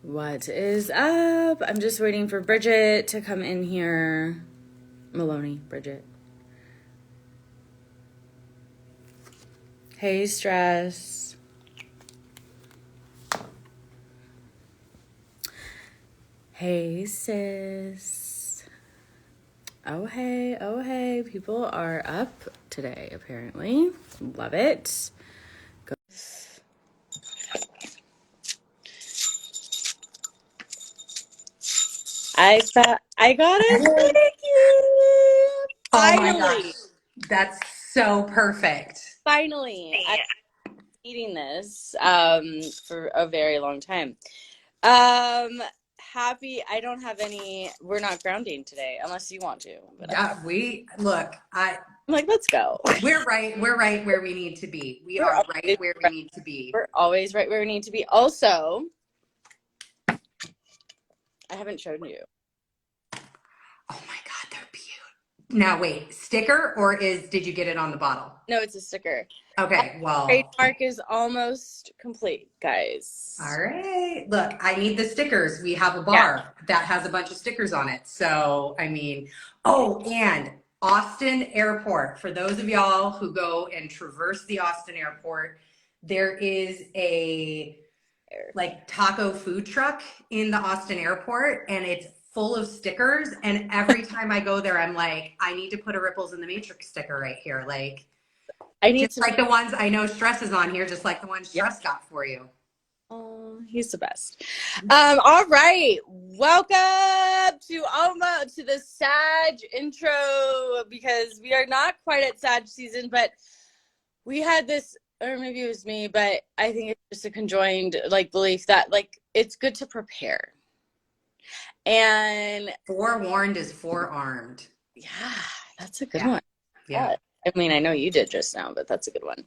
What is up? I'm just waiting for Bridget to come in here. Miloni, Bridget. Hey, Stress. Hey, sis. Oh, hey, oh, hey. People are up today, apparently. Love it. Go. I got it. Thank you. Oh my gosh, Finally. that's so perfect. Finally. I've been eating this for a very long time. I don't have any, we're not grounding today unless you want to. But Yeah, I'm like, let's go. we're right where we need to be. We We're are right always where we right, need to be. we're always right where we need to be. Also, I haven't shown you. Oh my God, they're beautiful. Now wait, sticker or did you get it on the bottle? No, it's a sticker. Okay, well. Trademark is almost complete, guys. All right. Look, I need the stickers. We have a bar that has a bunch of stickers on it. So, I mean, oh, and Austin Airport. For those of y'all who go and traverse the Austin Airport, there is a like taco food truck in the Austin Airport, and it's full of stickers. And every time I go there, I'm like, I need to put a Ripples in the Matrix sticker right here. Like, I need just like the ones I know Stress is on here, just like the ones Stress got for you. Oh, he's the best. All right. Welcome to the Sag intro, because we are not quite at Sag season, but we had this, or maybe it was me, but I think it's just a conjoined belief that it's good to prepare. And Forewarned is forearmed. yeah, that's a good one. Yeah. I mean, I know you did just now, but that's a good one.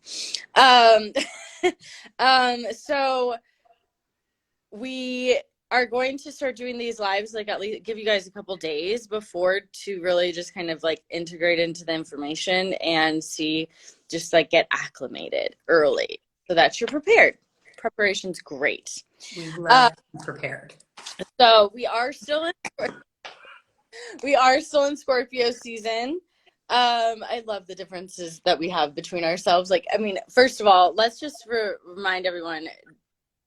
So we are going to start doing these lives, at least give you guys a couple days before to really just kind of integrate into the information and see, just get acclimated early so that you're prepared. Preparation's great. We love prepared. So we are still in Scorpio season. I love the differences that we have between ourselves. First of all, let's just remind everyone,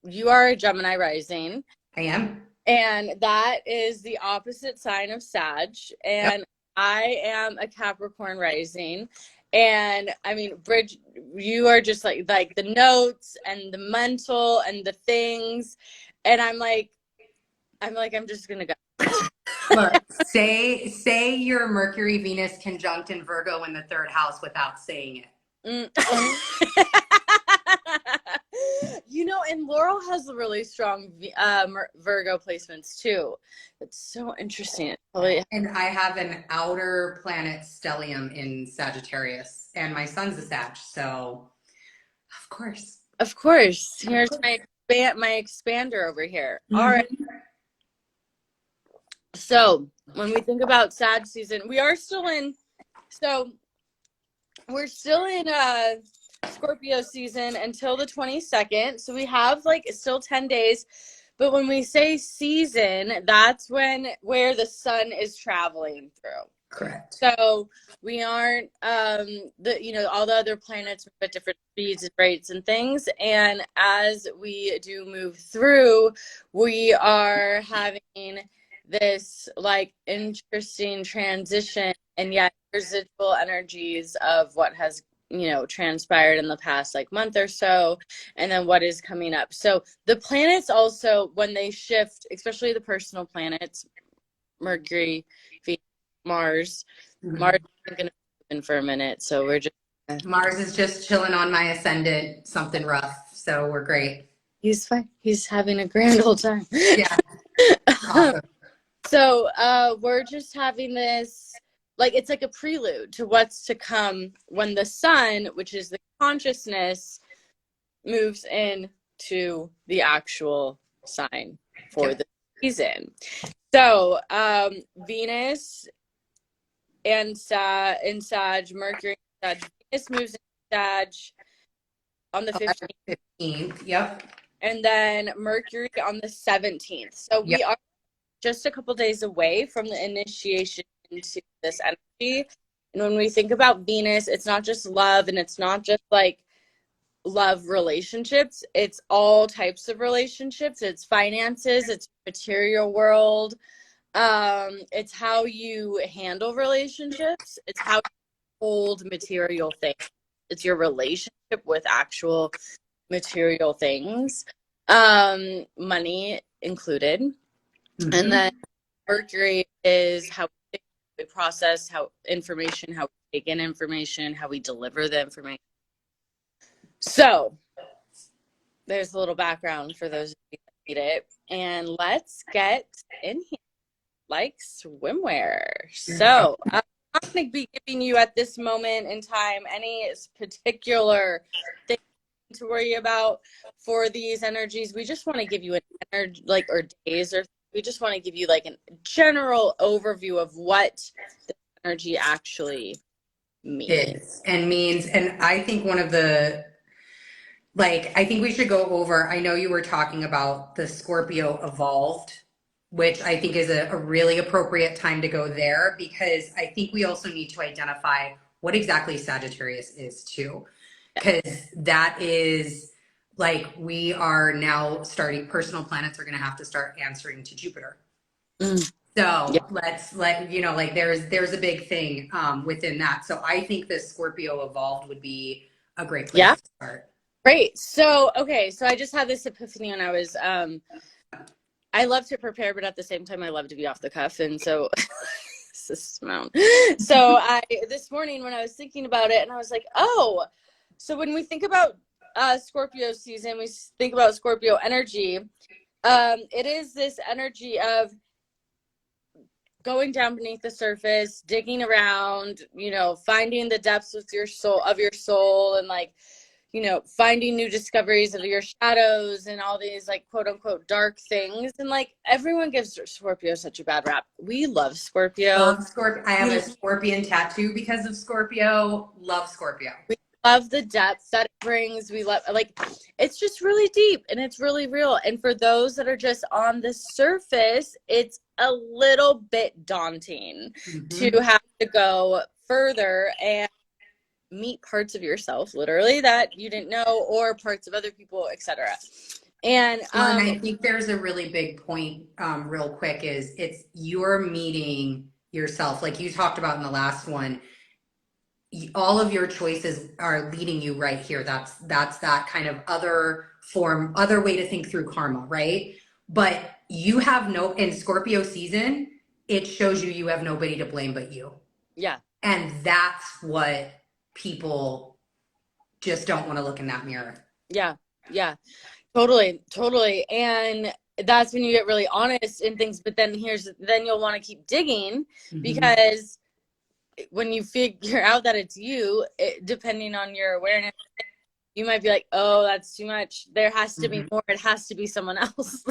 you are a Gemini rising. I am. And that is the opposite sign of Sag. And yep. I am a Capricorn rising. And I mean, Bridge, you are just like the notes and the mental and the things. And I'm just going to go. Look, say your Mercury Venus conjunct in Virgo in the third house without saying it. And Laurel has really strong Virgo placements too. It's so interesting. And I have an outer planet stellium in Sagittarius, and my son's a Sag, so of course. Here's my expander over here. Mm-hmm. All right. So when we think about Sag season, we're still in Scorpio season until the 22nd. So we have still 10 days. But when we say season, that's where the sun is traveling through. Correct. So we aren't all the other planets move at different speeds and rates and things. And as we do move through, we are having this interesting transition, and yet residual energies of what has transpired in the past month or so, and then what is coming up. So the planets also, when they shift, especially the personal planets, Mercury, Venus, Mars. Mm-hmm. Mars is going to be in for a minute, so we're just Mars is just chilling on my ascendant, something rough, so we're great. He's fine. He's having a grand old time. Yeah. Awesome. So we're just having this, it's like a prelude to what's to come when the sun, which is the consciousness, moves into the actual sign for the season. So Venus in Sag, Mercury in Sag, Venus moves in Sag on the 15th. Yep. and then Mercury on the 17th. So Yep. we are just a couple days away from the initiation into this energy. And when we think about Venus, it's not just love, and it's not just like love relationships. It's all types of relationships. It's finances, it's material world. It's how you handle relationships. It's how you hold material things. It's your relationship with actual material things, money included. Mm-hmm. And then Mercury is how we process how information, how we take in information, how we deliver the information. So there's a little background for those of you that need it. And let's get in here like swimwear. So I'm not going to be giving you at this moment in time any particular thing to worry about for these energies. We just want to give you an energy, like, or days, or we just want to give you like a general overview of what the energy actually means. And I think one of the, like, I think we should go over, I know you were talking about the Scorpio evolved, which I think is a really appropriate time to go there, because I think we also need to identify what exactly Sagittarius is too. Because that is like, we are now starting, personal planets are going to have to start answering to Jupiter. So let's like there's a big thing within that. So I think the Scorpio evolved would be a great place to start. Great. So, okay. So I just had this epiphany when I was, I love to prepare, but at the same time, I love to be off the cuff. And so, this morning when I was thinking about it, and I was like, oh, so when we think about Scorpio season, we think about Scorpio energy. It is this energy of going down beneath the surface, digging around, finding the depths with your soul, and like, finding new discoveries of your shadows and all these like quote unquote dark things. And like, everyone gives Scorpio such a bad rap. We love Scorpio. Love Scorpio. I have a scorpion tattoo because of Scorpio. Love Scorpio. We love the depth that it brings. We love, like, it's just really deep and it's really real. And for those that are just on the surface, it's a little bit daunting to have to go further and meet parts of yourself literally that you didn't know, or parts of other people, etc. And I think there's a really big point real quick, is it's you're meeting yourself, like you talked about in the last one. All of your choices are leading you right here. That's that kind of other way to think through karma, right? But you have in Scorpio season, it shows you have nobody to blame but you. Yeah. And that's what people just don't want to look in that mirror. Yeah. Totally. And that's when you get really honest in things. But then you'll want to keep digging, because when you figure out that it's you, depending on your awareness, you might be like, oh, that's too much. There has to be more. It has to be someone else.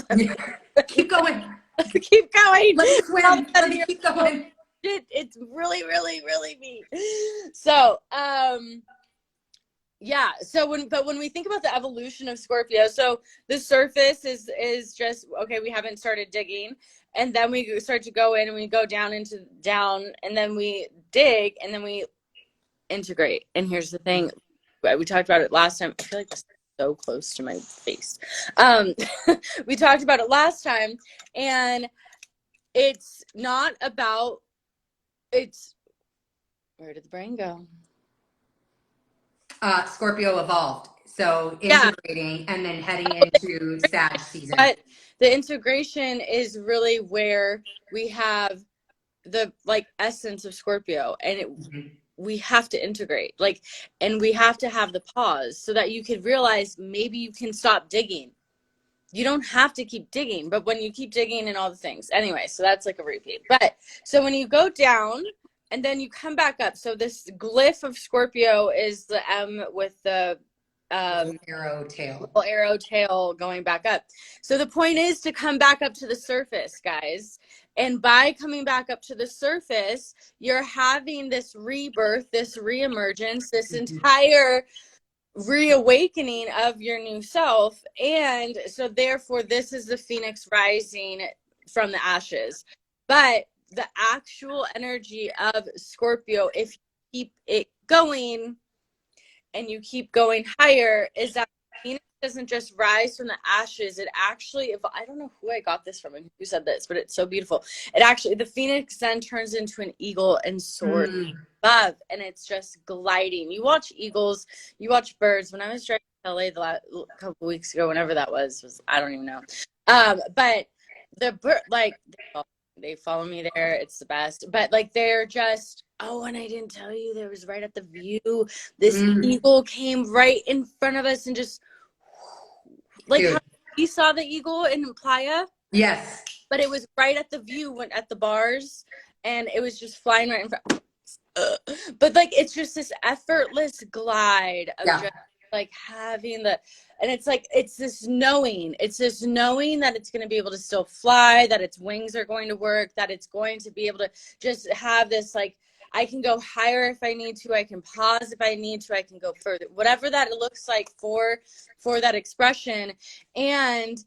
Keep going. Keep going. Let's swim. Let's keep going. It's really, really, really me. So, yeah. So when we think about the evolution of Scorpio, so the surface is just, okay, we haven't started digging, and then we start to go in and we go down, and then we dig, and then we integrate. And here's the thing, we talked about it last time. I feel like this is so close to my face. We talked about it last time, and it's not about, where did the brain go? Scorpio evolved. So integrating and then heading into Sag season. But the integration is really where we have the like essence of Scorpio, and we have to integrate, like, and we have to have the pause so that you can realize maybe you can stop digging. You don't have to keep digging, but when you keep digging and all the things. Anyway, so that's like a repeat. But so when you go down and then you come back up, so this glyph of Scorpio is the M with the arrow tail going back up. So the point is to come back up to the surface, guys. And by coming back up to the surface, you're having this rebirth, this reemergence, this entire reawakening of your new self. And so therefore this is the phoenix rising from the ashes. But the actual energy of Scorpio, if you keep it going and you keep going higher, is that Phoenix doesn't just rise from the ashes. It actually, if I don't know who I got this from and who said this, but it's so beautiful. It actually, the Phoenix then turns into an eagle and soars above, and it's just gliding. You watch eagles, you watch birds. When I was driving to LA the couple weeks ago, whenever that was I don't even know. But the bird, like, they follow me there. It's the best. But like, they're just, oh, and I didn't tell you, there was right at the view, this eagle came right in front of us and just, like, how you saw the eagle in Playa? Yes. But it was right at the view, went at the bars, and it was just flying right in front. But like, it's just this effortless glide of just like having the, and it's like, it's this knowing that it's going to be able to still fly, that its wings are going to work, that it's going to be able to just have this, like, I can go higher if I need to, I can pause if I need to, I can go further, whatever that it looks like for that expression. And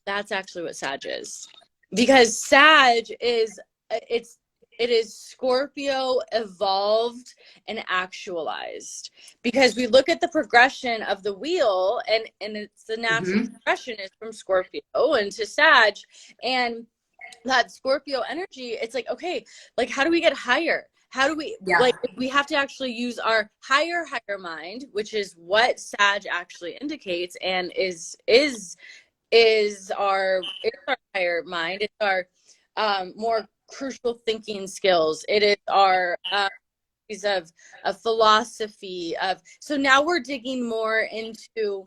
that's actually what Sag is, because Sag is, it is Scorpio evolved and actualized, because we look at the progression of the wheel, and it's the natural progression is from Scorpio into Sag, and that Scorpio energy, it's like, okay, like, how do we get higher? How do we, like, we have to actually use our higher mind, which is what Sag actually indicates, and is our higher mind. It's our more crucial thinking skills. It is our of philosophy of, so now we're digging more into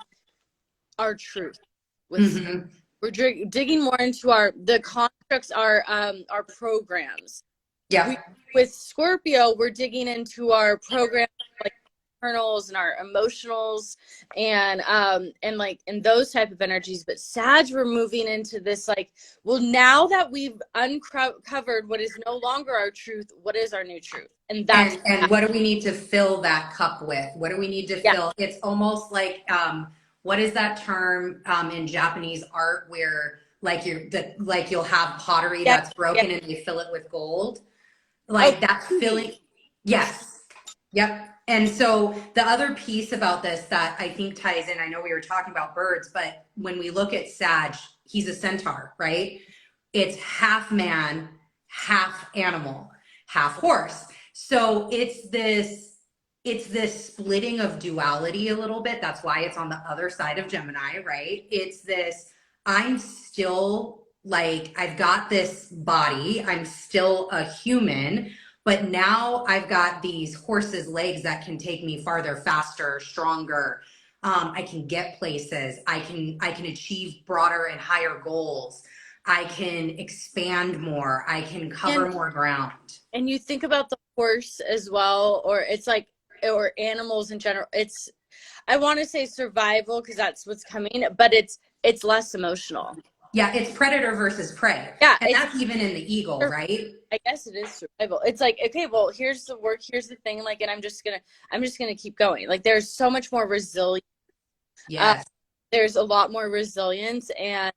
our truth with we're digging more into the constructs, our programs. With Scorpio, we're digging into our programs, like internals and our emotionals, and like in those type of energies. But Sag, we're moving into this, like, well, now that we've uncovered what is no longer our truth, what is our new truth? And that's and what do we need to fill that cup with? What do we need to fill? It's almost like what is that term in Japanese art where like you'll have pottery that's broken and they fill it with gold, like that's filling. Yes. Yep. And so the other piece about this that I think ties in, I know we were talking about birds, but when we look at Sag, he's a centaur, right? It's half man, half animal, half horse. So it's this splitting of duality a little bit. That's why it's on the other side of Gemini, right? It's this, I'm still like, I've got this body, I'm still a human, but now I've got these horse's legs that can take me farther, faster, stronger. I can get places. I can achieve broader and higher goals. I can expand more. I can cover more ground. And you think about the horse as well, or it's like, or animals in general. It's, I want to say survival because that's what's coming, but it's less emotional. Yeah, it's predator versus prey. Yeah, and that's even in the eagle, right? I guess it is survival. It's like, okay, well, here's the work, here's the thing, like, and I'm just gonna keep going. Like, there's so much more resilience. Yes. There's a lot more resilience and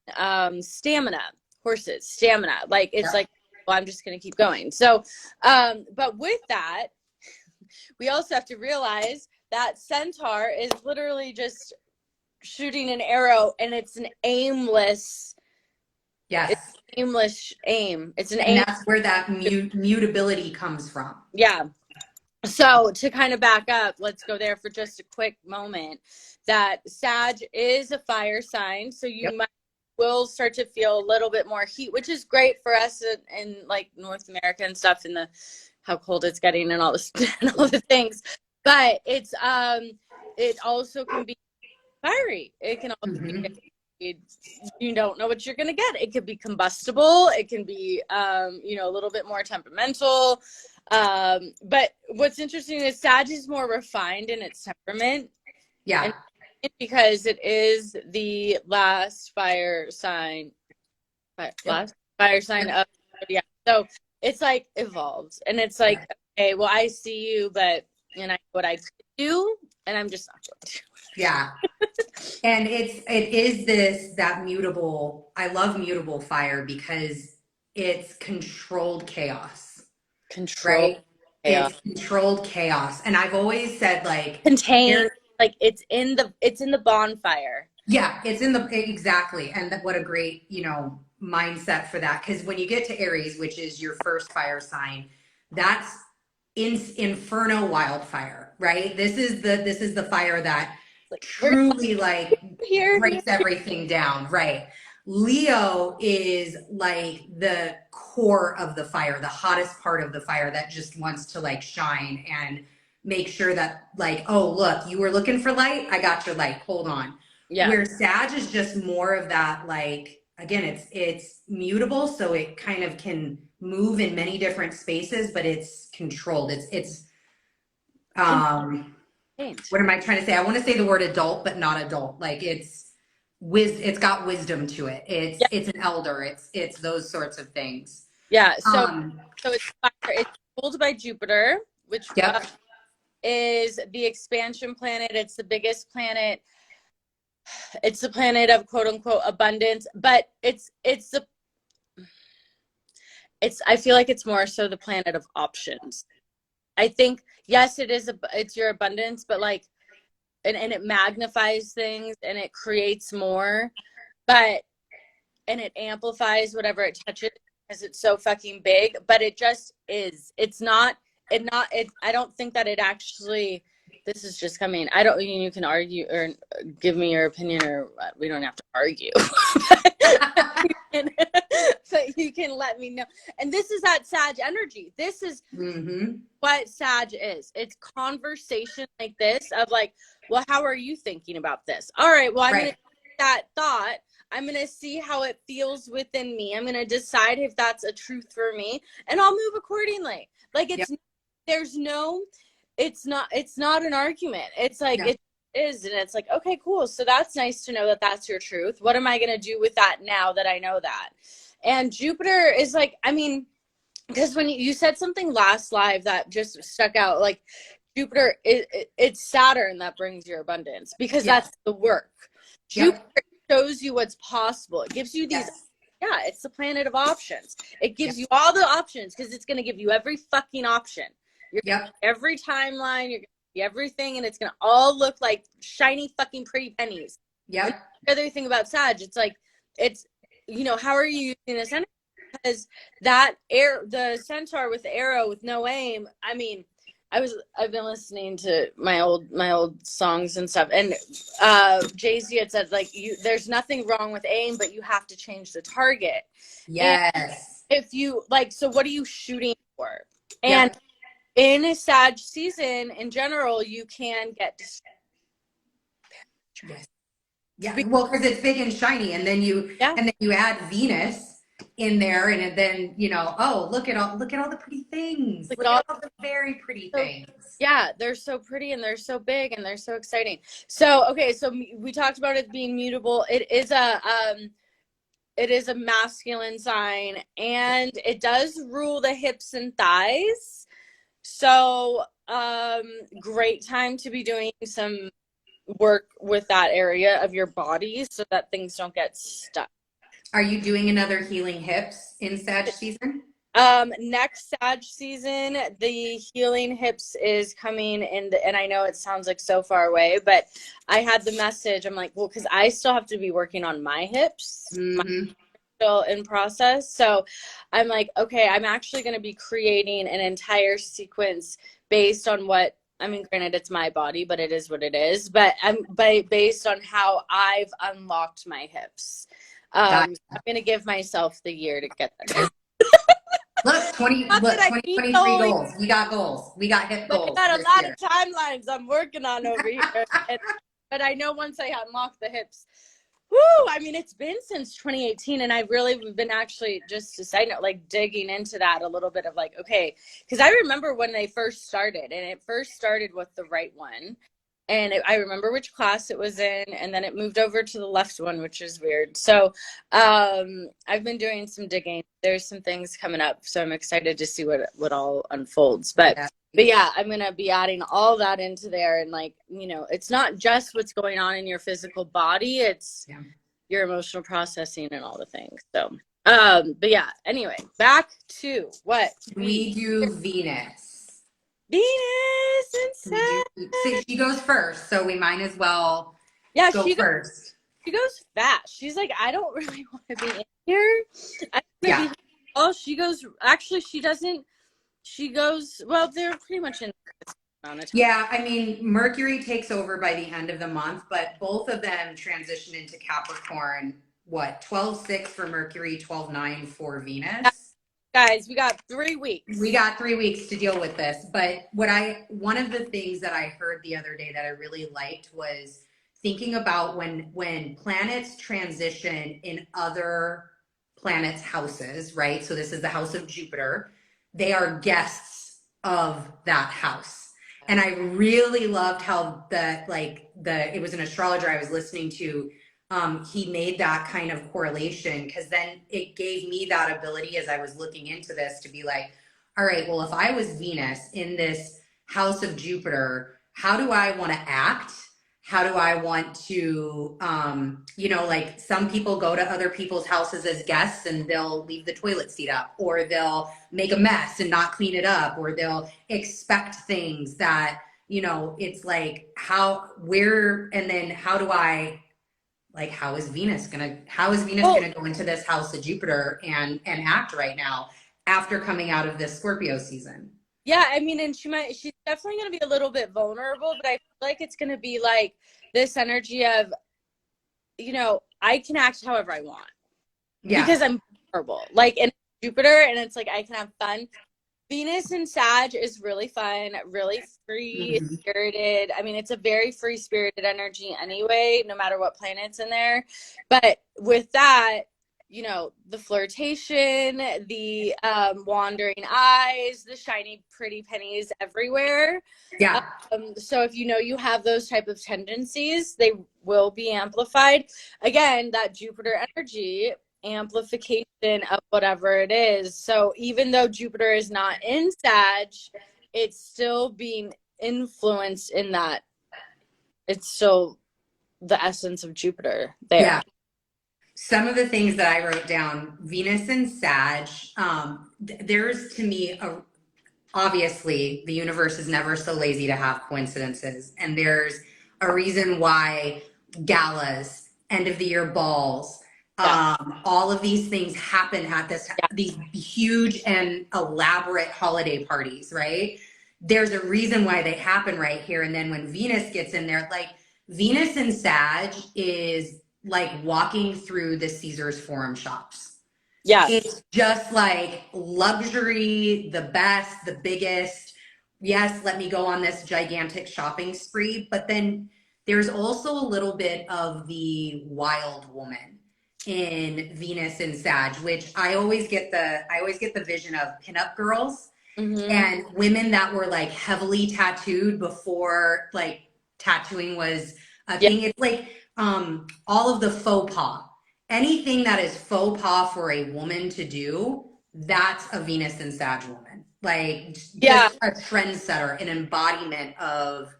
stamina. Horses, stamina. Like, it's like, well, I'm just gonna keep going. So, but with that, we also have to realize that centaur is literally just shooting an arrow, and it's an aimless. It's aimless aim. It's an aim. That's where that mutability comes from. Yeah. So to kind of back up, let's go there for just a quick moment. That Sag is a fire sign, so you will start to feel a little bit more heat, which is great for us in like North America and stuff, in the how cold it's getting and all this and all the things. But it's it also can be fiery. It can also be, you don't know what you're going to get. It could be combustible. It can be, you know, a little bit more temperamental. But what's interesting is Sag is more refined in its temperament. Yeah. And because it is the last fire sign. Last fire sign of, yeah. So it's like evolved. And it's like, okay, well, I see you, but, and I know what I do, and I'm just not going to. Yeah. And it is that mutable. I love mutable fire because it's controlled chaos, Control right? chaos. It's controlled chaos. And I've always said like Contain, like it's in the bonfire. yeah, it's in the exactly. And what a great, mindset for that. Because when you get to Aries, which is your first fire sign, that's inferno wildfire, right? This is the fire that Like we're truly like here. breaks everything down, right? Leo is like the core of the fire, the hottest part of the fire that just wants to like shine and make sure that like, oh, look, you were looking for light. I got your light. Hold on. Yeah. Where Sag is just more of that, like, again, it's mutable, so it kind of can move in many different spaces, but it's controlled. It's Contained. what am I trying to say? I want to say the word adult, but not adult. Like it's got wisdom to it. Yeah. It's an elder. It's those sorts of things. Yeah. So Um, it's fire. It's ruled by Jupiter, which yep. is the expansion planet. It's the biggest planet. It's the planet of quote unquote abundance, but I feel like it's more so the planet of options. I think yes, it's your abundance, but like and it magnifies things and it creates more, but and it amplifies whatever it touches because it's so fucking big, but it just is. It's not I don't think that it actually this is just coming. I don't you can argue or give me your opinion or we don't have to argue. But you can let me know. And this is that Sag energy. This is what Sag is. It's conversation like this of like, well, how are you thinking about this? All right, well, I'm going to take that thought. I'm going to see how it feels within me. I'm going to decide if that's a truth for me, and I'll move accordingly. Like there's no, it's not an argument. It's like, it is. And it's like, okay, cool. So that's nice to know that that's your truth. What am I going to do with that now that I know that? And Jupiter is like, I mean, because when you said something last live that just stuck out, like Jupiter, it's Saturn that brings your abundance because that's the work. Jupiter shows you what's possible. It gives you these, it's the planet of options. It gives you all the options because it's going to give you every fucking option. Every timeline, you're going to see everything, and it's going to all look like shiny fucking pretty pennies. The other thing about Sag, it's like, it's, how are you using this energy? Because the centaur with the arrow with no aim, I mean, I've been listening to my old songs and stuff, and Jay-Z had said like there's nothing wrong with aim, but you have to change the target. And if you like, so what are you shooting for? And in a Sag season in general, you can get distracted. Well, because it's big and shiny, and then you add Venus in there, and then oh, look at all the pretty things. Look at all the very pretty things. Yeah, they're so pretty and they're so big and they're so exciting. So okay, so we talked about it being mutable. It is a masculine sign, and it does rule the hips and thighs. So great time to be doing some work with that area of your body so that things don't get stuck. Are you doing another healing hips in Sag season? Next Sag season, the healing hips is coming in, and I know it sounds like so far away, but I had the message. I'm like, well, because I still have to be working on my hips. Still in process. So I'm like, okay, I'm actually going to be creating an entire sequence based on what, I mean, granted, it's my body, but it is what it is. But based on how I've unlocked my hips. I'm going to give myself the year to get there. Look, 2023 goals. We got goals. We got hip goals. I got a lot of timelines I'm working on over here. But I know once I unlock the hips, I mean, it's been since 2018, and I've been actually, just a side note, like digging into that a little bit of like, okay, because I remember when they first started, and it first started with the right one. And I remember which class it was in, and then it moved over to the left one, which is weird. So I've been doing some digging. There's some things coming up, so I'm excited to see what all unfolds. But but yeah, I'm going to be adding all that into there. And like, you know, it's not just what's going on in your physical body, it's Yeah. your emotional processing and all the things. So, but yeah, anyway, back to what We do Venus. Venus and We do. So Sag. she goes first, so we might as well Yeah, go first. she goes fast. She's like, I don't really want to be in here. I want to Yeah. be. Oh, she goes. Actually, she doesn't. She goes. Well, they're pretty much in amount of time. Yeah, I mean, Mercury takes over by the end of the month, but both of them transition into Capricorn. What, 12/6 for Mercury, 12/9 for Yeah, Venus? guys, we got 3 We weeks. got 3 weeks to deal with this. But one of the things that I heard the other day that I really liked was thinking about when planets transition in other planets' houses, right? So this is the house of Jupiter. They are guests of that house. And I really loved how it was an astrologer I was listening to. He made that kind of correlation because then it gave me that ability as I was looking into this to be like, all right, well, if I was Venus in this house of Jupiter, how do I want to act? How do I want to, like some people go to other people's houses as guests and they'll leave the toilet seat up, or they'll make a mess and not clean it up, or they'll expect things that, it's like and then how do I, like, how is Venus Well, gonna go into this house of Jupiter and act right now after coming out of this Scorpio season? yeah, I mean, and she's definitely going to be a little bit vulnerable, but I feel like it's going to be like this energy of, I can act however I want Yeah. because I'm vulnerable. Like in Jupiter, and it's like I can have fun. Venus and Sag is really fun, really free Mhm. spirited. I mean, it's a very free spirited energy anyway, no matter what planet's in there. But with that, the flirtation, the wandering eyes, the shiny, pretty pennies everywhere. Yeah. So if you have those type of tendencies, they will be amplified. Again, that Jupiter energy amplification of whatever it is. So even though Jupiter is not in Sag, it's still being influenced in that it's still the essence of Jupiter there. Yeah. Some of the things that I wrote down, Venus and Sag, there's to me obviously the universe is never so lazy to have coincidences, and there's a reason why galas, end of the year balls, Yeah. all of these things happen at Yeah. these huge and elaborate holiday parties, right? There's a reason why they happen right here. And then when Venus gets in there, like Venus and Sag is like walking through the Caesar's Forum shops. Yes. It's just like luxury, the best, the biggest. Yes, let me go on this gigantic shopping spree. But then there's also a little bit of the wild woman in Venus and Sag, which I always get the vision of pinup girls Mm-hmm. and women that were like heavily tattooed before like tattooing was a Yeah. thing. It's like all of the faux pas. Anything that is faux pas for a woman to do, that's a Venus and Sag woman. Like Yeah. just a trendsetter, an embodiment of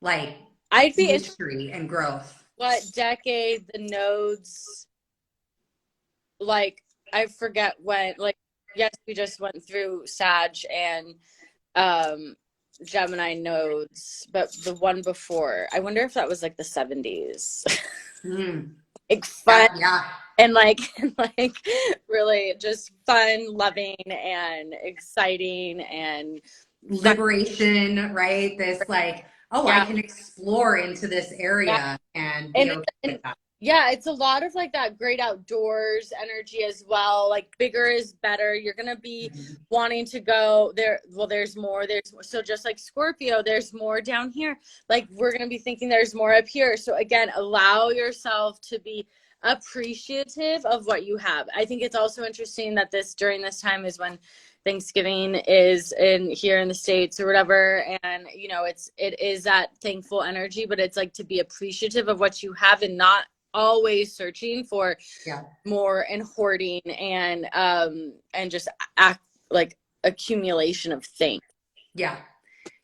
like I'd be interested mystery and growth. what decade the nodes, like, I forget when, like, yes, we just went through Sag and um Gemini nodes, but the one before, I wonder if that was like the 70s. Mm. Like fun Yeah. and like and like really just fun, loving and exciting and fun. Liberation, right? This like, oh, I Yeah. can explore into this Yeah. area and be And, okay with and that. yeah, it's a lot of like that great outdoors energy as well. Like bigger is better. You're gonna be Mhm. wanting to go there. Well, there's more. There's more. So just like Scorpio, there's more down here. Like we're gonna be thinking there's more up here. So again, allow yourself to be appreciative of what you have. I think it's also interesting that during this time is when Thanksgiving is in here in the States or whatever. And it is that thankful energy, but it's like to be appreciative of what you have and not always searching for Yeah. more and hoarding and just act like accumulation of things. Yeah.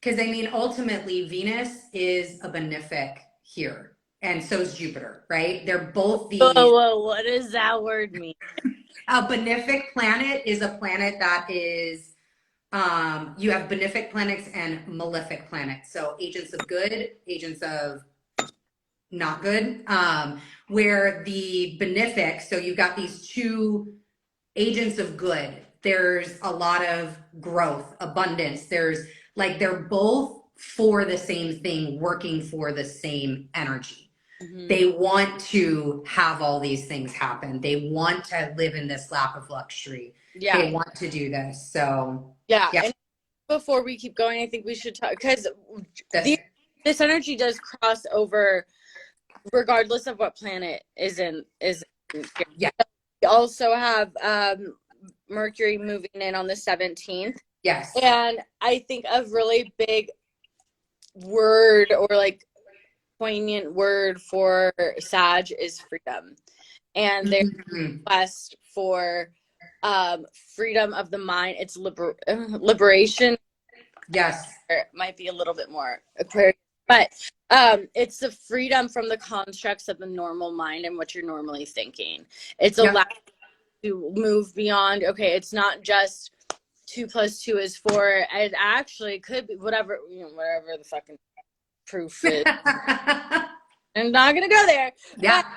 Because I mean, ultimately, Venus is a benefic here, and so is Jupiter, right? They're both these. Whoa, what does that word mean? A benefic planet is a planet that is, you have benefic planets and malefic planets. So agents of good, agents of not good. Where the benefic, so you've got these two agents of good. There's a lot of growth, abundance. There's like, they're both for the same thing, working for the same energy. They want to have all these things happen. They want to live in this lap of luxury. Yeah. They want to do this. So Yeah. And before we keep going, I think we should talk, because this energy does cross over regardless of what planet is in yeah. We also have Mercury moving in on the 17th. Yes. And I think a really big word, or like poignant word for Sag, is freedom. And their quest for freedom of the mind. It's liberation. Yes. It might be a little bit more Aquarius, but it's the freedom from the constructs of the normal mind and what you're normally thinking. It's allowed to move beyond, okay, it's not just 2 + 2 is 4. It actually could be whatever, whatever the fucking proof is. I'm not gonna go there. Yeah. But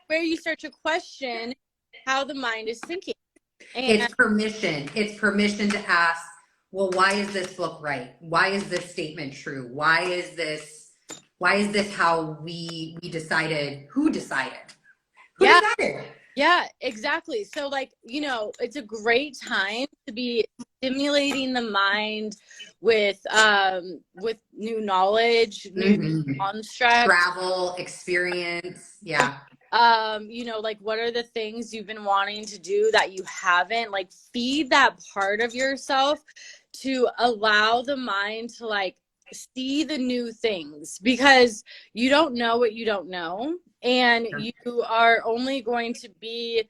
where you start to question how the mind is thinking. And it's permission. It's permission to ask, well, why is this book right? Why is this statement true? Why is this how we decided? Who decided? Who decided? Yeah, exactly. So like, it's a great time to be stimulating the mind with new knowledge, new constructs, travel, experience. Yeah. Like, what are the things you've been wanting to do that you haven't? Like, feed that part of yourself to allow the mind to like see the new things, because you don't know what you don't know, and you are only going to be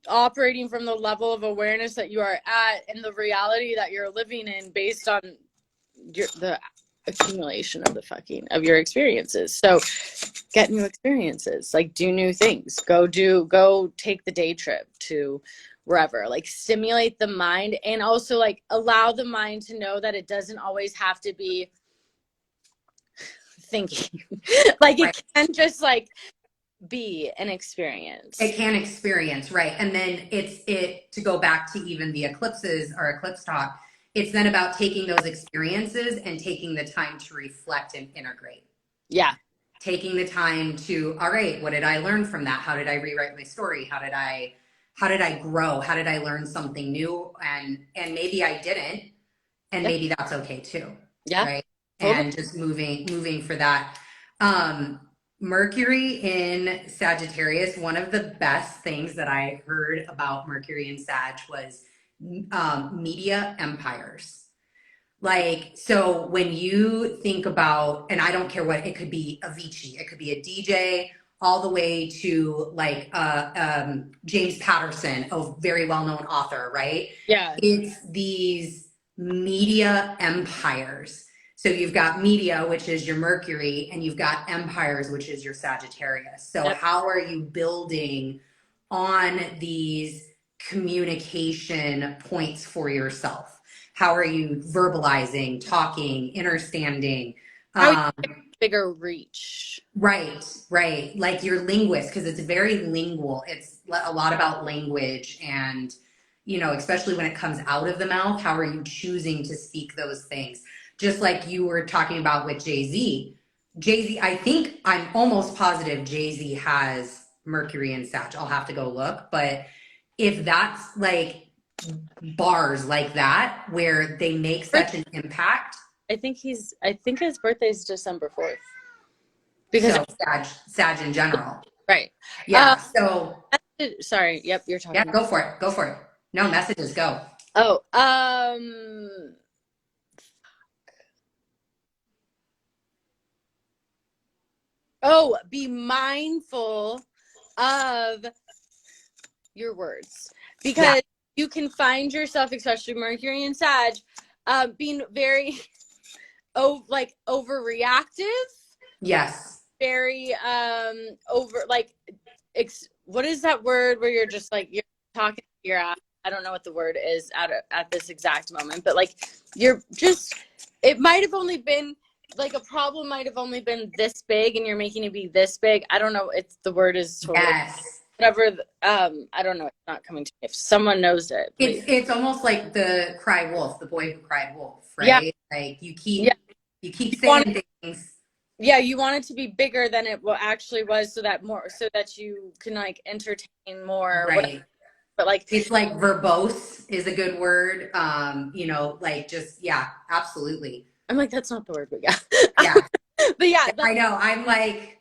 operating from the level of awareness that you are at and the reality that you're living in based on the accumulation of your experiences. So get new experiences, like do new things, go take the day trip to wherever, like stimulate the mind, and also like allow the mind to know that it doesn't always have to be thinking. Like it can just like be an experience. It can experience, right? And then to go back to even the eclipses or eclipse talk, it's then about taking those experiences and taking the time to reflect and integrate. Yeah. Taking the time to, all right, what did I learn from that? How did I rewrite my story? How did I grow? How did I learn something new? And maybe I didn't, and maybe that's okay too. Yeah. Right. Totally. And just moving for that. Mercury in Sagittarius, one of the best things that I heard about Mercury in Sag was media empires. Like, so when you think about, and I don't care what, it could be Avicii, it could be a DJ, all the way to like James Patterson, a very well-known author, right? Yeah. It's these media empires. So you've got media, which is your Mercury, and you've got empires, which is your Sagittarius. So how are you building on these communication points for yourself? How are you verbalizing, talking, understanding? Bigger reach. Right. Like your linguist, because it's very lingual. It's a lot about language, and, especially when it comes out of the mouth, how are you choosing to speak those things? Just like you were talking about with Jay-Z. I think, I'm almost positive Jay-Z has Mercury and Sag. I'll have to go look. But if that's like bars like that, where they make such an impact. I think his birthday is December 4th. Because Sag in general. Right. Yeah. Sorry. Yep. You're talking. Yeah. Go for it. No messages. Go. Oh, be mindful of your words, because you can find yourself, especially Mercury and Sag, being very like overreactive, Yes. very over like what is that word where you're just like you're talking to your ass? I don't know what the word is at this exact moment, but like you're just, it might have only been like a problem might have only been this big and you're making it be this big. I don't know. It's the word is totally Yes. whatever. I don't know. It's not coming to me. If someone knows it, please. It's almost like the cry wolf, the boy who cried wolf, Yeah. right? Like Yeah. you keep You want saying things. yeah, you want it to be bigger than it actually was, so that you can like entertain more, whatever. Right. But like, It's like verbose is a good word. You know, like just yeah, absolutely. I'm like, that's not the word, but yeah. Yeah. But yeah, I know. I'm like,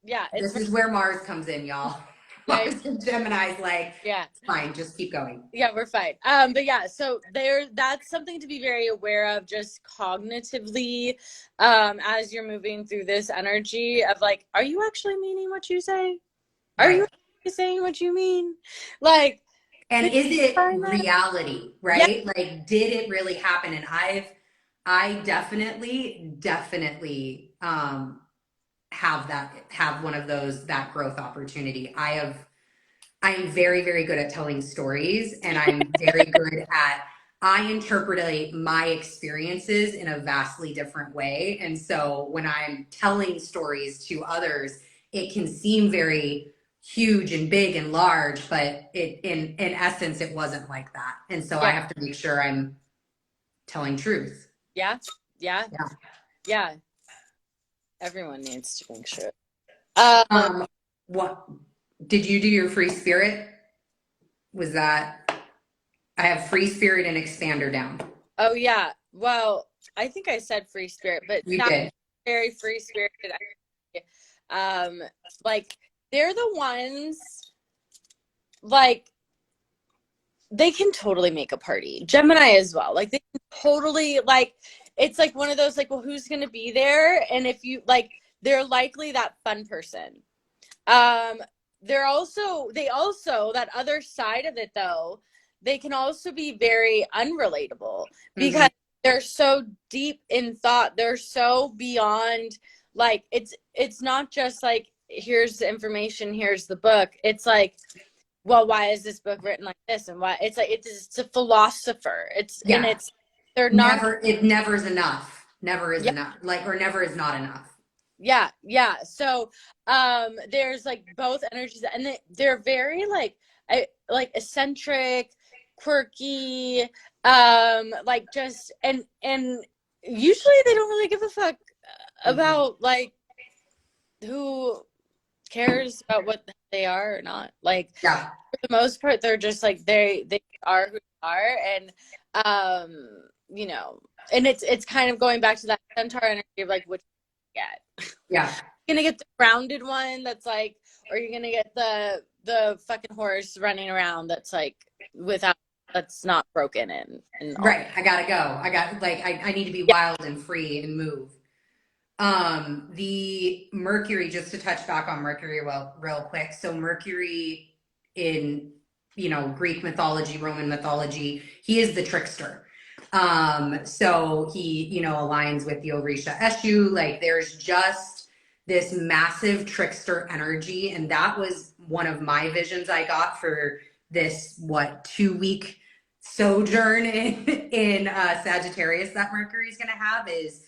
yeah, it's this is where Mars comes in, y'all. yeah, Mars and Gemini's like, yeah, it's fine, just keep going. yeah, we're fine. But yeah, so that's something to be very aware of, just cognitively, as you're moving through this energy of like, are you actually meaning what you say? Are you Right. actually saying what you mean? Like, And could is you it find that? reality, Yeah, right? Like, did it really happen? And I definitely have one of those, that growth opportunity. I'm very, very good at telling stories, and I'm very good at, I interpret my experiences in a vastly different way. And so when I'm telling stories to others, it can seem very huge and big and large, but in essence, it wasn't like that. And so I yeah, have to make sure I'm telling truth. yeah, yeah, Yeah. yeah. Everyone needs to make sure. What did you do your free spirit? Was that, I have free spirit and expander down. Oh yeah. Well, I think I said free spirit, but You Sag did. very free spirited. Um, like they're the ones like they can totally make a party. Gemini as well. Like they can totally like it's like one of those like, well, who's gonna be there? And if you like, they're likely that fun person. Um, they also that other side of it though, they can also be very unrelatable Mhm. because they're so deep in thought. They're so beyond like it's not just like here's the information, here's the book. It's like, well, why is this book written like this? And why it's like it's a philosopher. It's and Yeah. it's they're not It never is enough. Never is yeah, enough. Like, or never is not enough. yeah, yeah. So there's like both energies and they're very like like eccentric, quirky, like just and usually they don't really give a fuck Mhm. about like who cares about what they are or not. Like Yeah. for the most part they're just like they are who they are and you know, and it's kind of going back to that centaur energy of like which you get. Yeah. Gonna get the grounded one that's like, or you're gonna get the fucking horse running around that's like without that's not broken and all. Right. I gotta go. I need to be Yeah, wild and free and move. The Mercury, just to touch back on Mercury real quick. So Mercury in, you know, Greek mythology, Roman mythology, he is the trickster. So he, you know, aligns with the Orisha Eshu. Like there's just this massive trickster energy. And that was one of my visions I got for this, what, 2 week sojourn in Sagittarius that Mercury is going to have is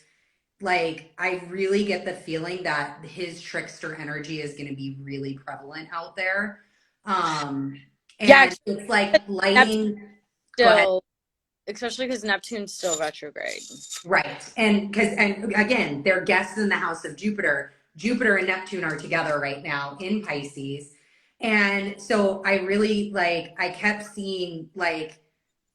like, I really get the feeling that his trickster energy is going to be really prevalent out there. Um, yeah. and it's like Neptune lighting. Go ahead. still, especially because Neptune's still retrograde. Right. And again, they're guests in the house of Jupiter. Jupiter and Neptune are together right now in Pisces. And so I really like, I kept seeing like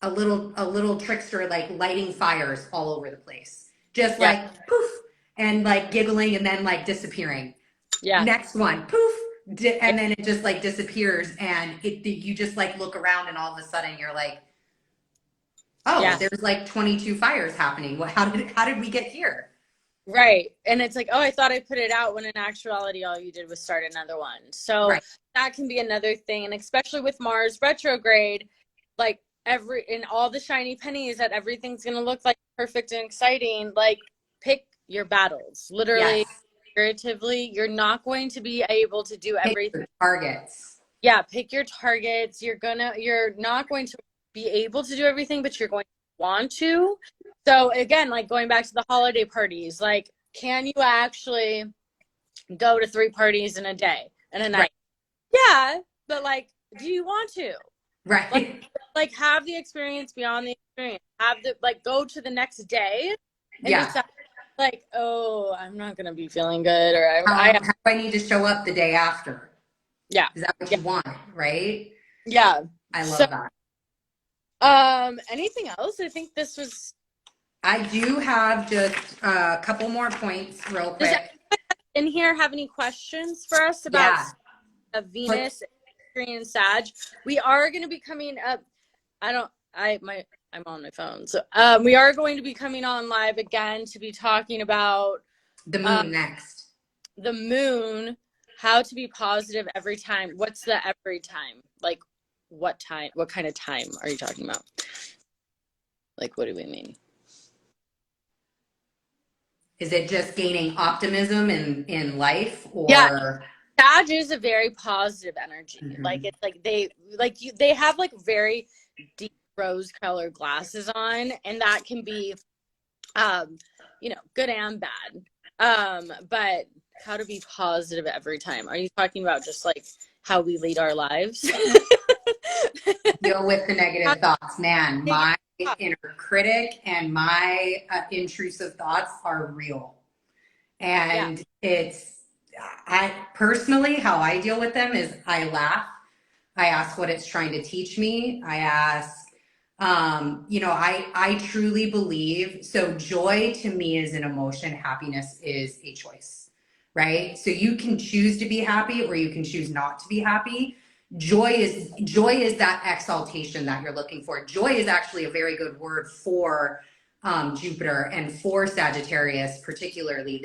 a little trickster like lighting fires all over the place. Just Yeah, like poof and like giggling and then like disappearing. yeah, Next one, poof, yeah, and then it just like disappears and you just like look around and all of a sudden you're like, oh, yeah. there's like 22 fires happening. What, how did we get here? Right. And it's like, oh, I thought I put it out when in actuality all you did was start another one. So Right. that can be another thing. And especially with Mars retrograde, like every in all the shiny pennies that everything's gonna look like perfect and exciting, like pick your battles. Literally, Yes. figuratively, you're not going to be able to do Pick everything. your targets. Yeah, pick your targets. You're not going to be able to do everything, but you're going to want to. So again, like going back to the holiday parties, like, can you actually go to 3 parties in a day and a night? Right. Yeah, but like, do you want to? Right. Like have the experience beyond the experience. Have the like go to the next day and Yeah. decide like, oh, I'm not gonna be feeling good, or How do I need to show up the day after? yeah, Is that what yeah, you want? Right. yeah. I So love that. anything else? I think this was. I do have just a couple more points real Does quick. in here have any questions for us about Yeah. Venus, Mercury, and Sag? We are going to be coming up. I'm on my phone, so we are going to be coming on live again to be talking about The moon next. the moon, how to be positive every time. What's the every time? Like, what time? What kind of time are you talking about? Like, what do we mean? Is it just gaining optimism in life, or? Yeah. Sag is a very positive energy. Mm-hmm. Like it's like they have like very deep rose colored glasses on, and that can be good and bad. But how to be positive every time. Are you talking about just like how we lead our lives? Deal with the negative thoughts. Man, my inner critic and my intrusive thoughts are real. And I personally, how I deal with them is I laugh. I ask what it's trying to teach me. I ask, I truly believe, so joy to me is an emotion. Happiness is a choice, right? So you can choose to be happy or you can choose not to be happy. Joy is that exaltation that you're looking for. Joy is actually a very good word for Jupiter and for Sagittarius, particularly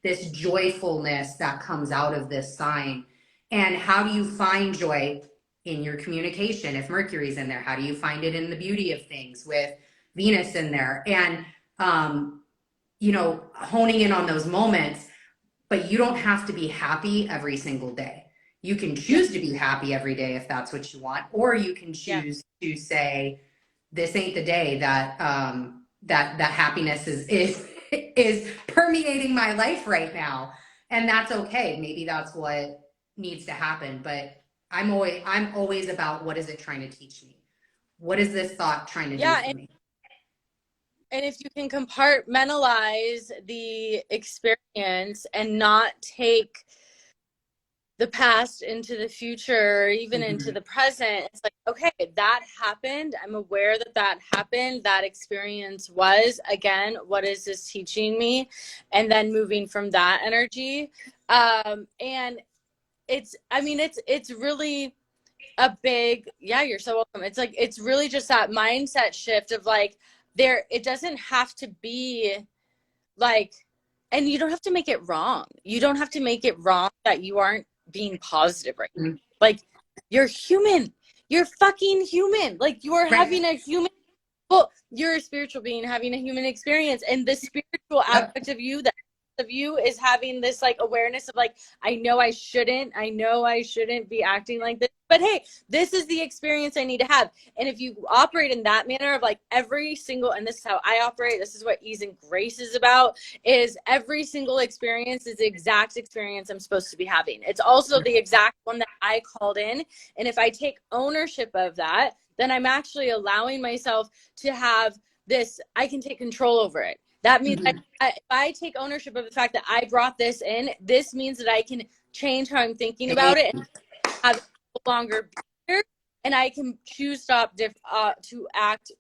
this joyfulness that comes out of this sign. And how do you find joy? In your communication? If Mercury's in there, how do you find it in the beauty of things with Venus in there? And honing in on those moments, but you don't have to be happy every single day. You can choose to be happy every day if that's what you want, or you can choose to say, this ain't the day that that happiness is permeating my life right now. And that's okay. Maybe that's what needs to happen. But I'm always about, what is it trying to teach me? What is this thought trying to do for me? And if you can compartmentalize the experience and not take the past into the future, even into the present, it's like, okay, that happened. I'm aware that happened. That experience was, again, what is this teaching me? And then moving from that energy. And it's really a big, you're so welcome. It's like, it's really just that mindset shift of like, it doesn't have to be like, and you don't have to make it wrong. You don't have to make it wrong that you aren't being positive right now. Like, you're human. You're fucking human. Like, you are having a human, well, you're a spiritual being having a human experience, and the spiritual aspect of you, that of you is having this like awareness of like, I know I shouldn't be acting like this, but hey, this is the experience I need to have. And if you operate in that manner of like every single, and this is how I operate, this is what ease and grace is about, is every single experience is the exact experience I'm supposed to be having. It's also the exact one that I called in. And if I take ownership of that, then I'm actually allowing myself to have this, I can take control over it. That means if I take ownership of the fact that I brought this in, this means that I can change how I'm thinking about it and have it no longer be here, and I can choose to act,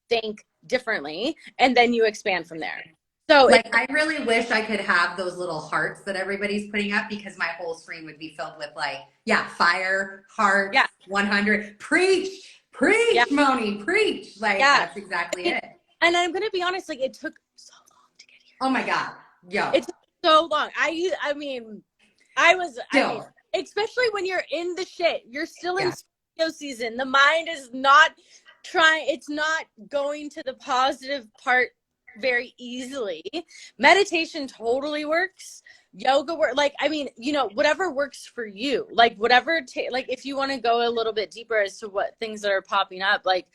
think differently, and then you expand from there. So like, I really wish I could have those little hearts that everybody's putting up, because my whole screen would be filled with like, fire, hearts, 100. Preach, Monie, preach. Like, that's exactly it. And I'm going to be honest, like, it took so long to get here. Oh my God. It took so long. I mean, especially when you're in the shit, you're still in Scorpio season. The mind is not it's not going to the positive part very easily. Meditation totally works. Yoga work, like, I mean, you know, whatever works for you, like whatever, like if you want to go a little bit deeper as to what things that are popping up, like,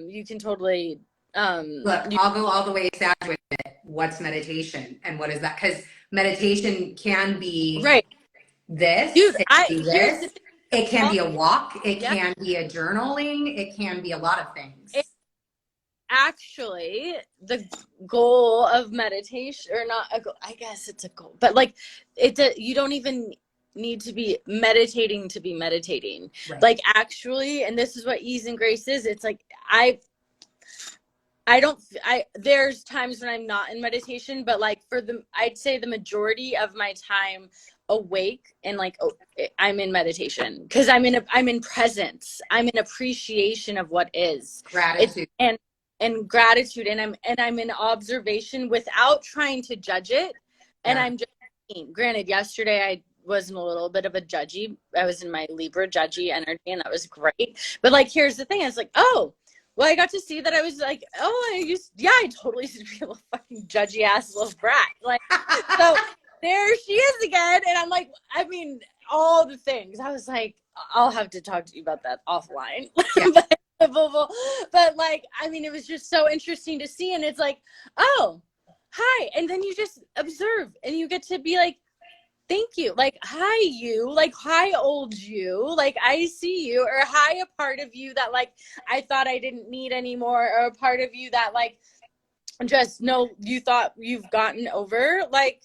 you can totally, Look, I'll go all the way Sag with it. What's meditation and what is that? Because meditation can be right. this, Dude, it can be here's the this, thing. it can be a walk, it Yeah. can be a journaling, it can be a lot of things. Actually, the goal of meditation, or not a goal, I guess it's a goal, but like you don't even need to be meditating to be meditating. Right. Like, actually, and this is what ease and grace is. It's like there's times when I'm not in meditation, but like I'd say the majority of my time awake and like, I'm in meditation, because I'm in presence. I'm in appreciation of what is. Gratitude. And gratitude, and I'm in observation without trying to judge it. And Yeah. I'm just being. Granted, yesterday I was in a little bit of a judgy. I was in my Libra judgy energy, and that was great. But like, here's the thing: I was like, oh, well, I got to see that I was like, oh, I totally used to be a fucking judgy ass little brat. Like, so there she is again, and I'm like, I mean, all the things. I was like, I'll have to talk to you about that offline. Yeah. But like, I mean, it was just so interesting to see. And it's like, oh, hi. And then you just observe, and you get to be like, thank you. Like, hi, you. Like, hi, old you. Like, I see you. Or hi, a part of you that like I thought I didn't need anymore. Or a part of you that like just you thought you've gotten over. Like,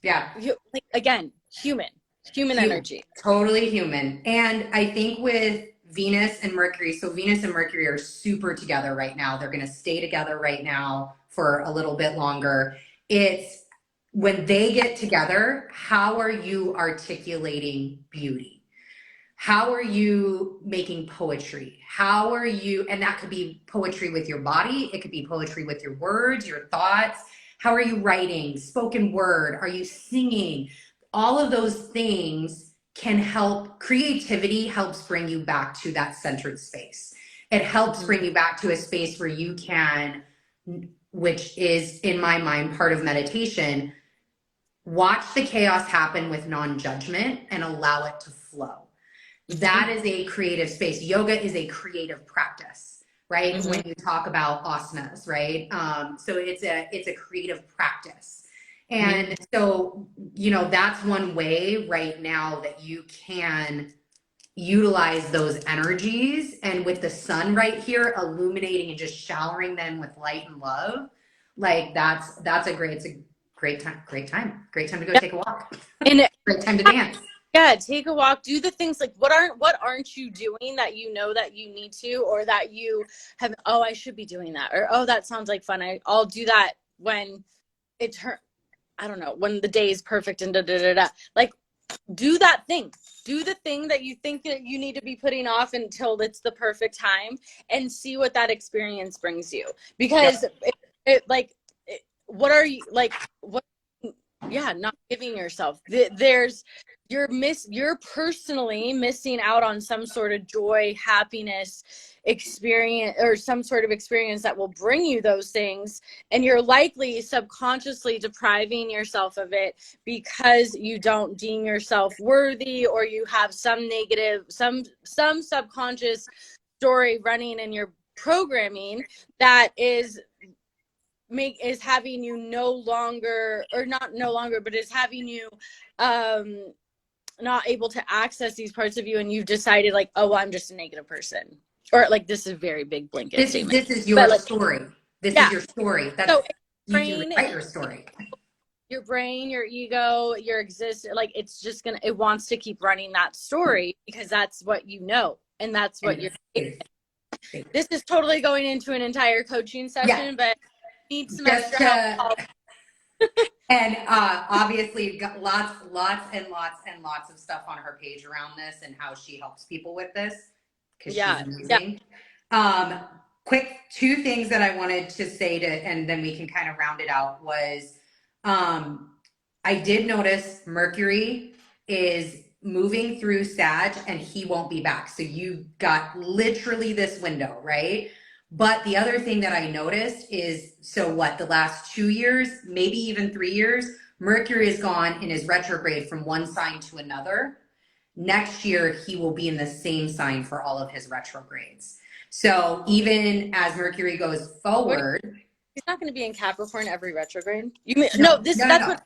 Yeah. Like, again, human energy. Totally human. And I think with Venus and Mercury, so Venus and Mercury are super together right now. They're going to stay together right now for a little bit longer. It's when they get together, how are you articulating beauty? How are you making poetry? How are you, and that could be poetry with your body. It could be poetry with your words, your thoughts. How are you writing? Spoken word? Are you singing? All of those things can help. Creativity helps bring you back to that centered space. It helps bring you back to a space where you can, which is in my mind part of meditation, watch the chaos happen with non-judgment and allow it to flow. That is a creative space. Yoga is a creative practice, right? Mm-hmm. When you talk about asanas, right? So it's a creative practice. And so, you know, that's one way right now that you can utilize those energies. And with the sun right here illuminating and just showering them with light and love, like it's a great time to go take a walk. And great time to dance. Yeah, take a walk, do the things like what aren't you doing that you know that you need to, or that you have, oh, I should be doing that, or oh, that sounds like fun. I'll do that when I don't know, when the day is perfect and da da da da. Like, do that thing. Do the thing that you think that you need to be putting off until it's the perfect time, and see what that experience brings you. Because what are you like? What? Yeah, not giving yourself. You're personally missing out on some sort of joy, happiness experience, or some sort of experience that will bring you those things, and you're likely subconsciously depriving yourself of it because you don't deem yourself worthy, or you have some negative, some subconscious story running in your programming that is having you but is having you not able to access these parts of you, and you've decided like, oh, well, I'm just a negative person, or like, this is a very big blanket statement. This is your story. This is your story. That's so you write your story. Your brain, your ego, your existence, like, it's just it wants to keep running that story because that's what you know, and that's what you're safe. This is totally going into an entire coaching session, but need some extra help. And obviously you've got lots and lots of stuff on her page around this and how she helps people with this, because she's amazing. Quick two things that I wanted to say and then we can kind of round it out was I did notice Mercury is moving through Sag and he won't be back. So you got literally this window, right? But the other thing that I noticed is, so what, the last 2 years, maybe even 3 years, Mercury has gone in his retrograde from one sign to another. Next year, he will be in the same sign for all of his retrogrades. So even as Mercury goes What? forward, He's not going to be in Capricorn every retrograde. You mean no, no? This no, no, that's no. what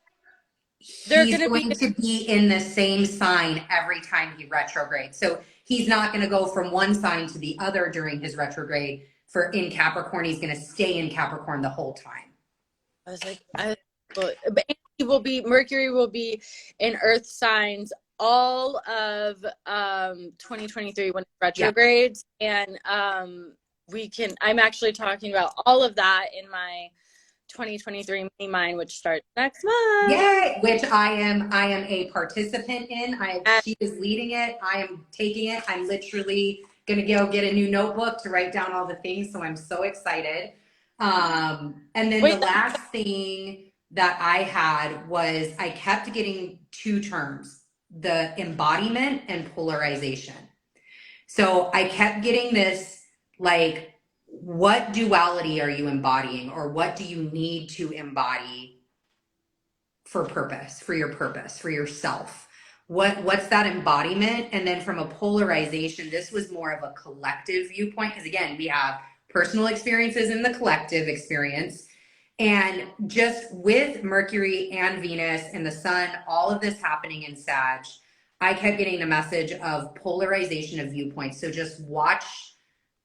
they're He's going to be. going to be in the same sign every time he retrogrades. So he's not going to go from one sign to the other during his retrograde. For in Capricorn, he's going to stay in Capricorn the whole time. I was like, but he will be. Mercury will be in Earth signs all of 2023 when it Yeah. retrogrades, and we can. I'm actually talking about all of that in my 2023 mini mind, which starts next month. Yay! Which I am a participant in. She is leading it. I am taking it. I'm literally gonna go get a new notebook to write down all the things. So I'm so excited. And then the Wait, last thing that I had was I kept getting two terms: the embodiment and polarization. So I kept getting this, like, what duality are you embodying, or what do you need to embody for purpose, for your purpose, for yourself? What's that embodiment? And then from a polarization, this was more of a collective viewpoint, because again, we have personal experiences and the collective experience. And just with Mercury and Venus and the sun, all of this happening in Sag, I kept getting the message of polarization of viewpoints. So just watch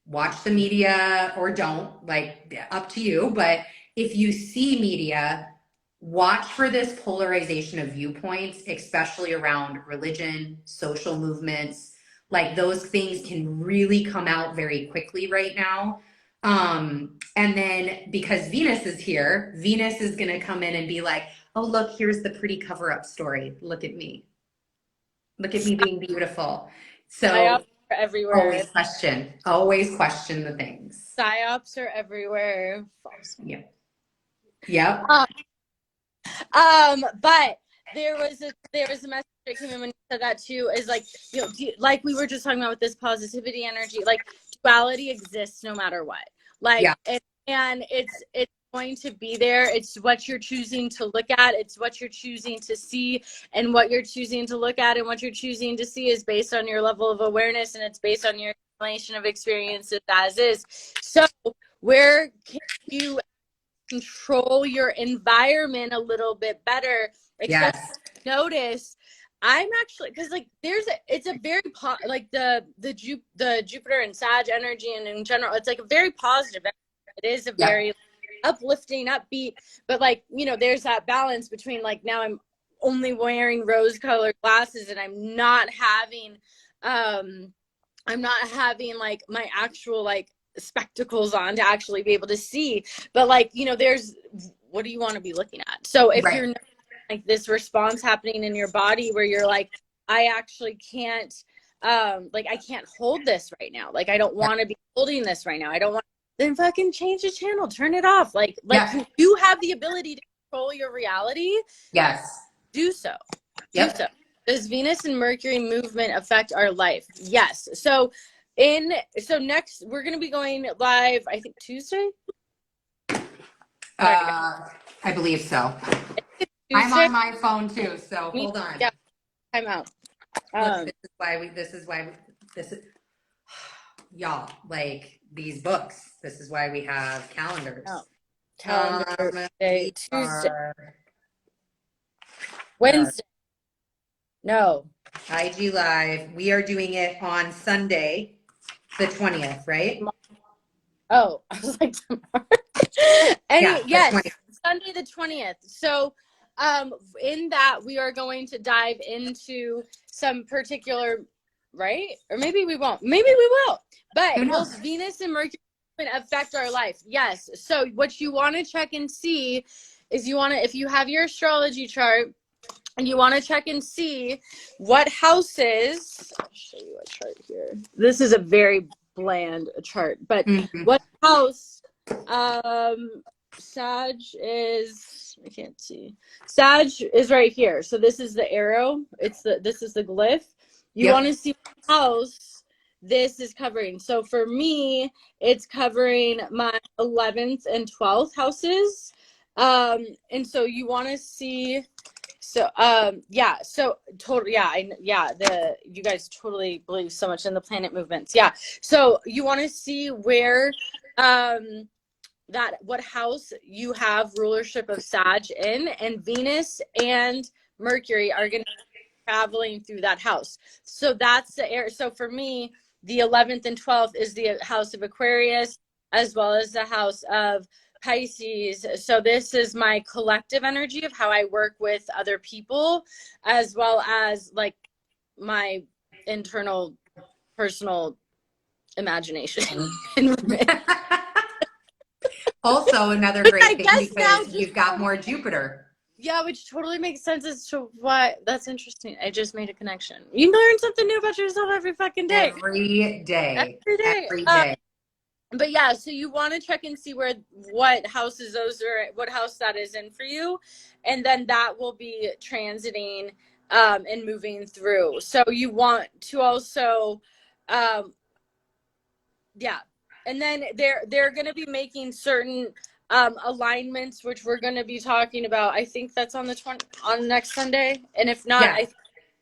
the media, or don't, like, up to you. But if you see media, watch for this polarization of viewpoints, especially around religion, social movements. Like, those things can really come out very quickly right now. And then because Venus is here, Venus is going to come in and be like, oh, look, here's the pretty cover up story. Look at me. Look at me being beautiful. So psyops are everywhere. always question the things. Psyops are everywhere. False. Yep. Yep. But there was a message that came in when you said that too, is like, you know, like we were just talking about with this positivity energy, like duality exists no matter what. Like, Yeah. and it's going to be there. It's what you're choosing to look at. It's what you're choosing to see, and what you're choosing to look at and what you're choosing to see is based on your level of awareness, and it's based on your accumulation of experiences as is. So where can you control your environment a little bit better? Especially Yes. notice I'm actually, because like it's a very like the Jupiter and Sag energy, and in general it's like a very positive energy. It is a very uplifting, upbeat, but like, you know, there's that balance between like, now I'm only wearing rose colored glasses and I'm not having like my actual like spectacles on to actually be able to see. But like, you know, there's, what do you want to be looking at? So if you're not, like, this response happening in your body where you're like, I actually can't like, I can't hold this right now, like I don't want to be holding this right now, I don't want, then fucking change the channel, turn it off. Like you have the ability to control your reality. Yes. Do so. Do so. Does Venus and Mercury movement affect our life? Yes. So next we're going to be going live, I think Tuesday. I believe so. I'm on my phone too, so hold on. Yeah, I'm out. This is why y'all, like, these books. This is why we have calendars. Calendar day, Tuesday. Wednesday. No. IG Live. We are doing it on Sunday, the 20th, right? Oh, I was like, tomorrow. Yes, 20th. Sunday the 20th. So in that we are going to dive into some particular, right? Or maybe we won't. Maybe we will. But will Venus and Mercury affect our life? Yes. So what you want to check and see is, if you have your astrology chart and you want to check and see what houses, I'll show you a chart here. This is a very bland chart, but what house Sag is, I can't see. Sag is right here. So this is the arrow. This is the glyph. You want to see what house this is covering. So for me, it's covering my 11th and 12th houses. And so you want to see, so yeah, so totally, you guys totally believe so much in the planet movements. Yeah. So you want to see where what house you have rulership of Sag in, and Venus and Mercury are going to be traveling through that house. So that's the air. So for me, the 11th and 12th is the house of Aquarius, as well as the house of Pisces. So this is my collective energy of how I work with other people, as well as like my internal personal imagination. Also, another great I thing guess now because you've got more Jupiter. yeah, which totally makes sense as to why. That's interesting. I just made a connection. You learn something new about yourself every fucking day. Every day. Every day. Every day. But yeah, so you want to check and see what houses those are, what house that is in for you, and then that will be transiting and moving through. So you want to also, yeah, and then they're going to be making certain alignments, which we're going to be talking about. I think that's on on next Sunday, and if not, I think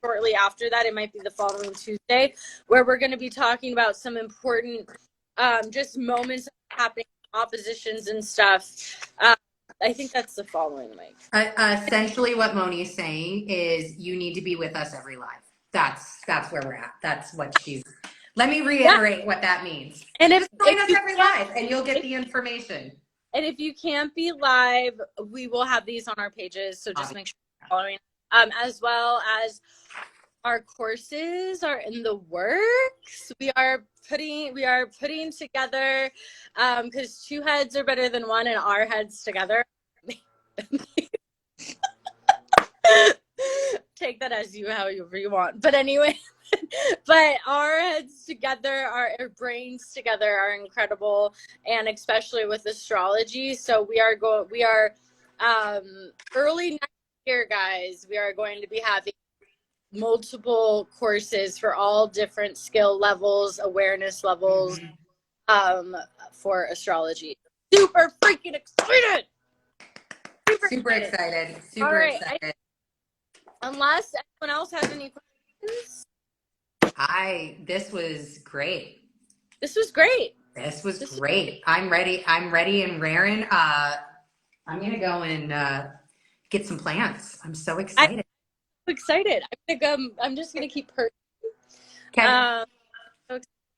shortly after that, it might be the following Tuesday, where we're going to be talking about some important just moments happening, oppositions and stuff. I think that's the following week. Essentially, what Monie's saying is you need to be with us every live. That's where we're at. That's what she's. Let me reiterate what that means. And just join us every live, and you'll get the information. And if you can't be live, we will have these on our pages. So just make sure you're following. As well as our courses are in the works. We are putting together, because two heads are better than one, and our heads together. Take that as however you want. But anyway, but our heads together, our brains together are incredible, and especially with astrology. So we are early next year, guys, we are going to be having multiple courses for all different skill levels, awareness levels, for astrology. Super freaking excited. Super excited. Super excited. Unless anyone else has any questions. This was great. This was great. This was great. I'm ready. I'm ready and raring. I'm going to go and get some plants. I'm so excited. I'm excited. I'm just going to keep purring. Okay. I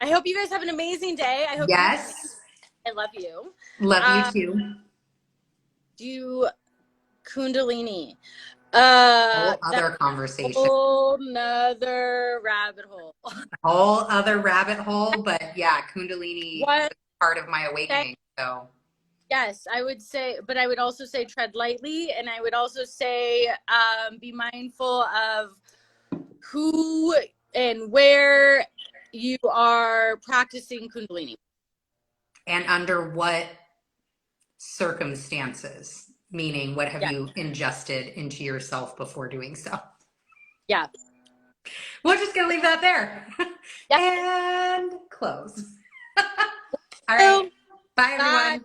hope you guys have an amazing day. I hope I love you. Love you too. Do Kundalini. Whole other conversation. Whole nother rabbit hole. Whole other rabbit hole, but yeah, Kundalini is part of my awakening. So yes, I would say, but I would also say tread lightly, and I would also say be mindful of who and where you are practicing Kundalini. And under what circumstances? Meaning, what have you ingested into yourself before doing so? Yeah. We're just going to leave that there. And close. All right. Bye, everyone.